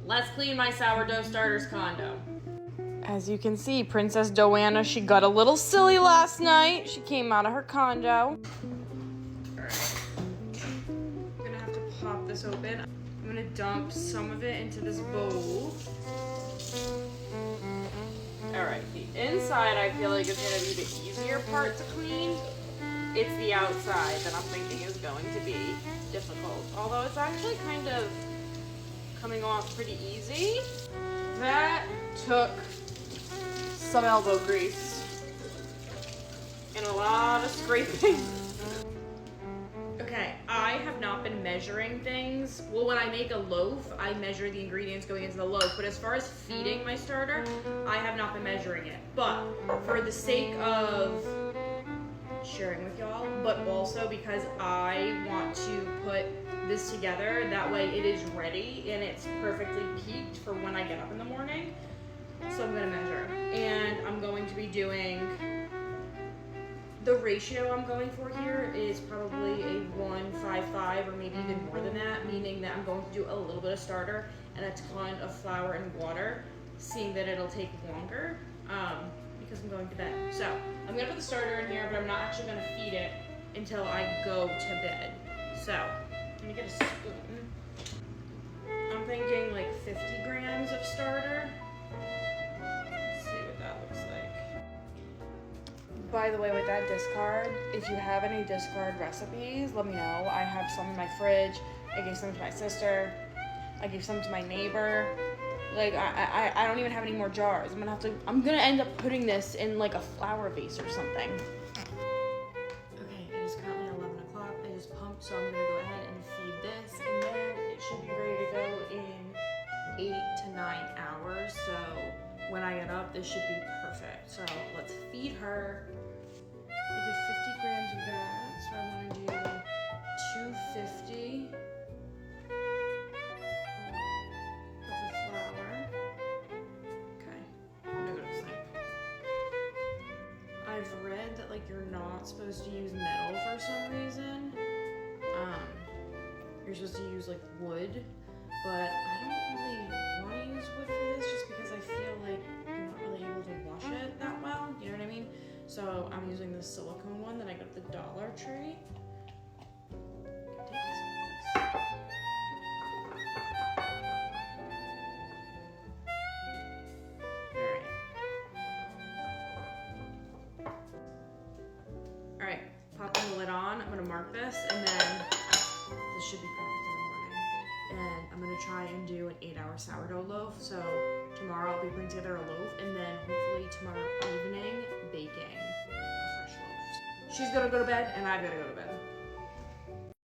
let's clean my sourdough starter's condo. As you can see, Princess Joanna, she got a little silly last night. She came out of her condo. All right. I'm gonna have to pop this open. I'm gonna dump some of it into this bowl. All right, the inside I feel like is gonna be the easier part to clean. It's the outside that I'm thinking is going to be difficult. Although it's actually kind of coming off pretty easy. That took some elbow grease and a lot of scraping. Okay, I have not been measuring things. Well, when I make a loaf, I measure the ingredients going into the loaf, but as far as feeding my starter, I have not been measuring it. But for the sake of sharing with y'all, but also because I want to put this together, that way it is ready and it's perfectly peaked for when I get up in the morning. So I'm gonna measure, and I'm going to be doing, the ratio I'm going for here is probably a 1-5-5 or maybe even more than that, meaning that I'm going to do a little bit of starter and a ton of flour and water, seeing that it'll take longer because I'm going to bed. So I'm gonna put the starter in here, but I'm not actually gonna feed it until I go to bed. So let me get a spoon. I'm thinking like 50 grams of starter. By the way, with that discard, if you have any discard recipes, let me know. I have some in my fridge. I gave some to my sister. I gave some to my neighbor. Like, I don't even have any more jars. I'm gonna end up putting this in like a flower vase or something. Okay, it is currently 11 o'clock. It is pumped, so I'm gonna go ahead and feed this, and then it should be ready to go in 8 to 9 hours. So when I get up, this should be perfect. So let's feed her. I did 50 grams of that, so I'm gonna do 250 of the flour. Okay, I'm gonna go to sleep. I've read that like you're not supposed to use metal for some reason. You're supposed to use like wood, but I don't really want to use wood for this just because I feel like you're not really able to wash it that well, you know what I mean? So I'm using this silicone one that I got at the Dollar Tree. Alright, popping the lid on, I'm gonna mark this, and then this should be perfect in the morning. And I'm gonna try and do an 8-hour sourdough loaf. So tomorrow I'll be putting together a loaf, and then hopefully tomorrow evening baking a fresh loaf. She's gonna go to bed, and I've gotta go to bed.